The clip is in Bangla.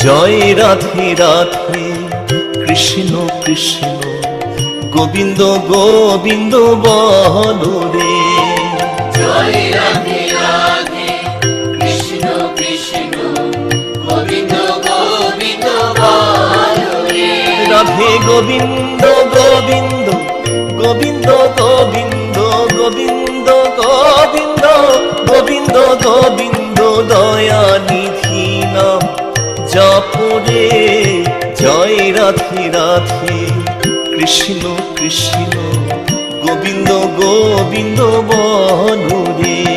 জয় রাধে রাধে কৃষ্ণ কৃষ্ণ গোবিন্দ গোবিন্দ বলো রে। জয় রাধে রাধে কৃষ্ণ কৃষ্ণ গোবিন্দ গোবিন্দ বলো রে। রাধে গোবিন্দ গোবিন্দ গোবিন্দ গোবিন্দ গোবিন্দ গোবিন্দ গোবিন্দ গোবিন্দ দয়া নিধি নাম জপরে। জয় রাধে রাধে কৃষ্ণ কৃষ্ণ গোবিন্দ গোবিন্দ বলো রে।